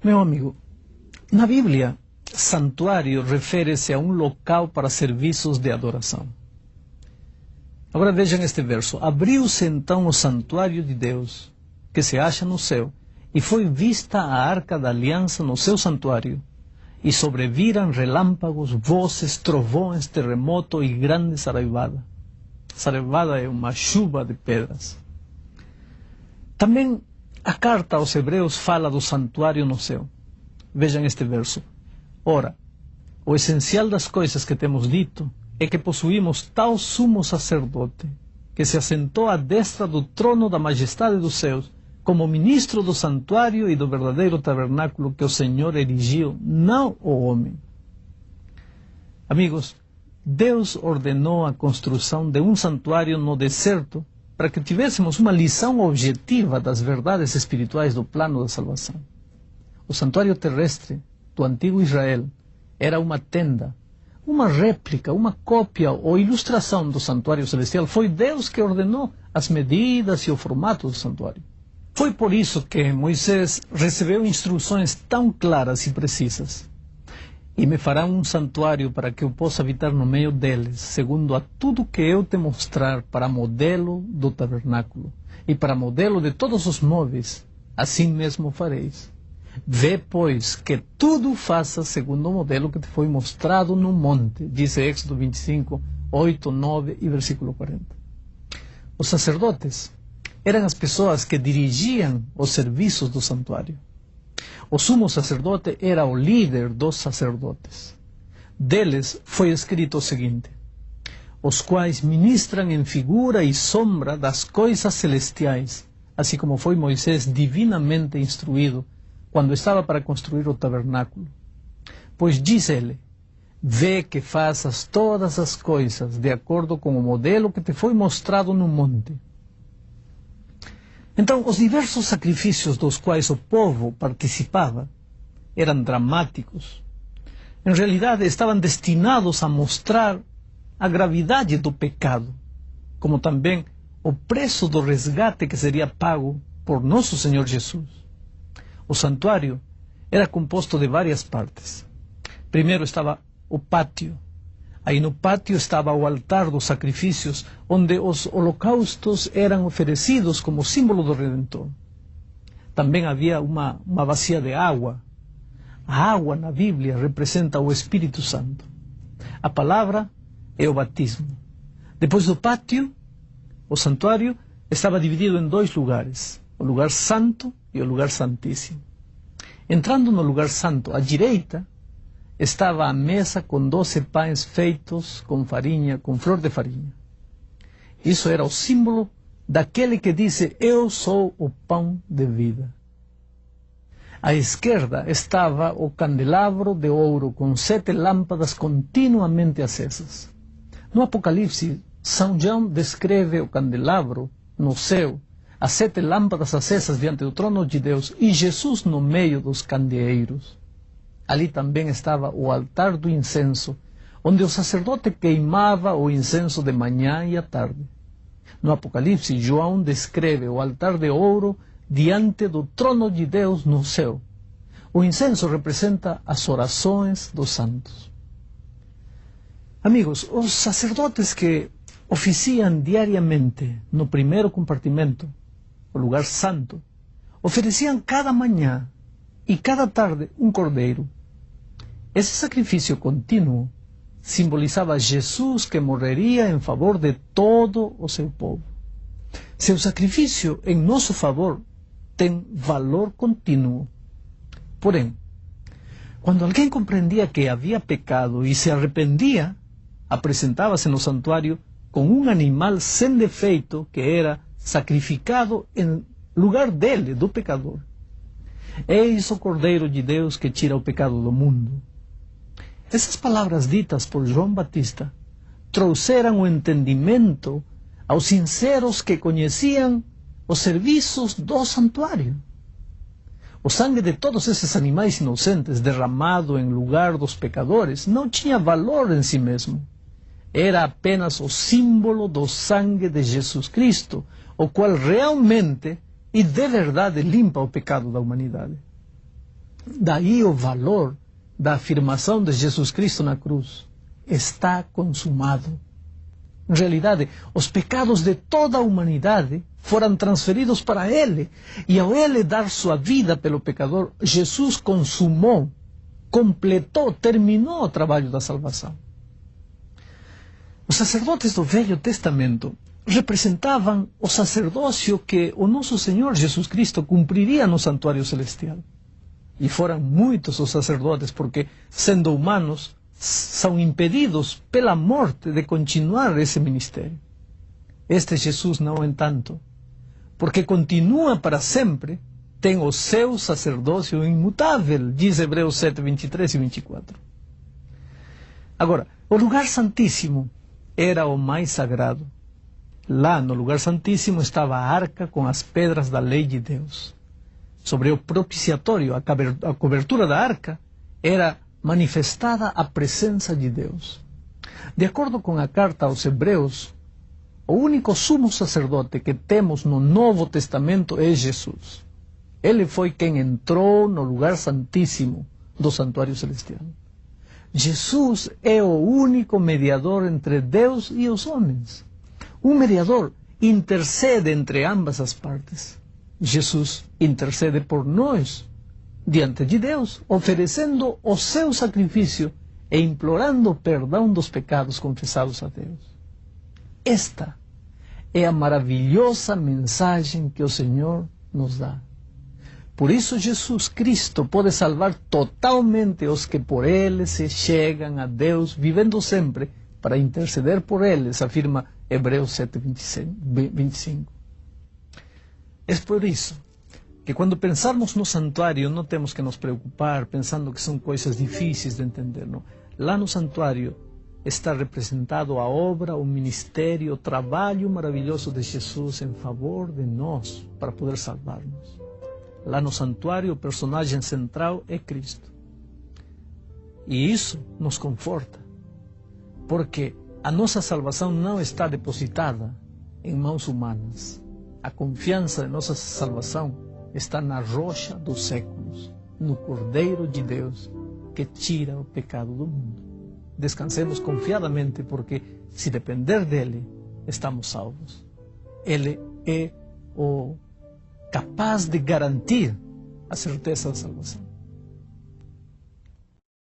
Meu amigo, na Bíblia, santuário refere-se a um local para serviços de adoração. Agora vejam este verso. Abriu-se então o santuário de Deus, que se acha no céu, e foi vista a arca da aliança no seu santuário, e sobreviram relâmpagos, vozes, trovões, terremoto e grande saraivada. Saraivada é uma chuva de pedras. Também a carta aos Hebreus fala do santuário no céu. Vejam este verso. Ora, o essencial das coisas que temos dito é que possuímos tal sumo sacerdote, que se assentou à destra do trono da majestade dos céus, como ministro do santuário e do verdadeiro tabernáculo que o Senhor erigiu, não o homem. Amigos, Deus ordenou a construção de um santuário no deserto para que tivéssemos uma lição objetiva das verdades espirituais do plano da salvação. O santuário terrestre do antigo Israel era uma tenda, uma réplica, uma cópia ou ilustração do santuário celestial. Foi Deus que ordenou as medidas e o formato do santuário. Foi por isso que Moisés recebeu instruções tão claras e precisas. E me farão um santuário para que eu possa habitar no meio deles, segundo a tudo que eu te mostrar, para modelo do tabernáculo e para modelo de todos os móveis, assim mesmo fareis. Vê, pois, que tudo faça segundo o modelo que te foi mostrado no monte, diz Êxodo 25, 8, 9 e versículo 40. Os sacerdotes eram as pessoas que dirigiam os serviços do santuário. O sumo sacerdote era o líder dos sacerdotes. Deles foi escrito o seguinte: os quais ministram em figura e sombra das coisas celestiais, assim como foi Moisés divinamente instruído quando estava para construir o tabernáculo. Pois diz ele: vê que faças todas as coisas de acordo com o modelo que te foi mostrado no monte. Então, os diversos sacrifícios dos quais o povo participava eram dramáticos. Em realidade, estavam destinados a mostrar a gravidade do pecado, como também o preço do resgate que seria pago por nosso Senhor Jesus. O santuário era composto de várias partes. Primeiro estava o pátio. Aí no pátio estava o altar dos sacrifícios, onde os holocaustos eram oferecidos como símbolo do Redentor. Também havia uma bacia de água. A água na Bíblia representa o Espírito Santo. A palavra é o batismo. Depois do pátio, o santuário estava dividido em dois lugares: o lugar santo e o lugar santíssimo. Entrando no lugar santo, à direita, estava a mesa com 12 pães feitos com farinha, com flor de farinha. Isso era o símbolo daquele que disse: eu sou o pão de vida. À esquerda estava o candelabro de ouro com 7 lâmpadas continuamente acesas. No Apocalipse, São João descreve o candelabro no céu, as 7 lâmpadas acesas diante do trono de Deus e Jesus no meio dos candeeiros. Ali também estava o altar do incenso, onde o sacerdote queimava o incenso de manhã e à tarde. No Apocalipse, João descreve o altar de ouro diante do trono de Deus no céu. O incenso representa as orações dos santos. Amigos, os sacerdotes que oficiam diariamente no primeiro compartimento, o lugar santo, ofereciam cada manhã e cada tarde um cordeiro. Esse sacrifício contínuo simbolizava Jesus que morreria em favor de todo o seu povo. Seu sacrifício em nosso favor tem valor contínuo. Porém, quando alguém compreendia que havia pecado e se arrependia, apresentava-se no santuário com um animal sem defeito que era sacrificado em lugar dele, do pecador. Eis o Cordeiro de Deus que tira o pecado do mundo. Essas palavras ditas por João Batista trouxeram o entendimento aos sinceros que conheciam os serviços do santuário. O sangue de todos esses animais inocentes derramado em lugar dos pecadores não tinha valor em si mesmo. Era apenas o símbolo do sangue de Jesus Cristo, o qual realmente e de verdade limpa o pecado da humanidade. Daí o valor da afirmação de Jesus Cristo na cruz: está consumado. Em realidade, os pecados de toda a humanidade foram transferidos para Ele. E ao Ele dar sua vida pelo pecador, Jesus consumou, completou, terminou o trabalho da salvação. Os sacerdotes do Velho Testamento representavam o sacerdócio que o nosso Senhor Jesus Cristo cumpriria no santuário celestial. E foram muitos os sacerdotes, porque, sendo humanos, são impedidos pela morte de continuar esse ministério. Este Jesus, no entanto, porque continua para sempre, tem o seu sacerdócio imutável, diz Hebreus 7, 23 e 24. Agora, o lugar santíssimo era o mais sagrado. Lá no lugar santíssimo estava a arca com as pedras da lei de Deus. Sobre o propiciatório, a cobertura da arca, era manifestada a presença de Deus. De acordo com a carta aos Hebreus, o único sumo sacerdote que temos no Novo Testamento é Jesus. Ele foi quem entrou no lugar santíssimo do santuário celestial. Jesus é o único mediador entre Deus e os homens. Um mediador intercede entre ambas as partes. Jesus intercede por nós diante de Deus, oferecendo o seu sacrifício e implorando perdão dos pecados confessados a Deus. Esta é a maravilhosa mensagem que o Senhor nos dá. Por isso Jesus Cristo pode salvar totalmente os que por Ele se chegam a Deus, vivendo sempre para interceder por eles, afirma Hebreus 7, 25. É por isso que quando pensarmos no santuário não temos que nos preocupar pensando que são coisas difíceis de entender. Não. Lá no santuário está representado a obra, o ministério, o trabalho maravilhoso de Jesus em favor de nós, para poder salvar-nos. Lá no santuário o personagem central é Cristo. E isso nos conforta, porque a nossa salvação não está depositada em mãos humanas. A confiança de nossa salvação está na rocha dos séculos, no Cordeiro de Deus, que tira o pecado do mundo. Descansemos confiadamente, porque se depender dele, estamos salvos. Ele é o capaz de garantir a certeza da salvação.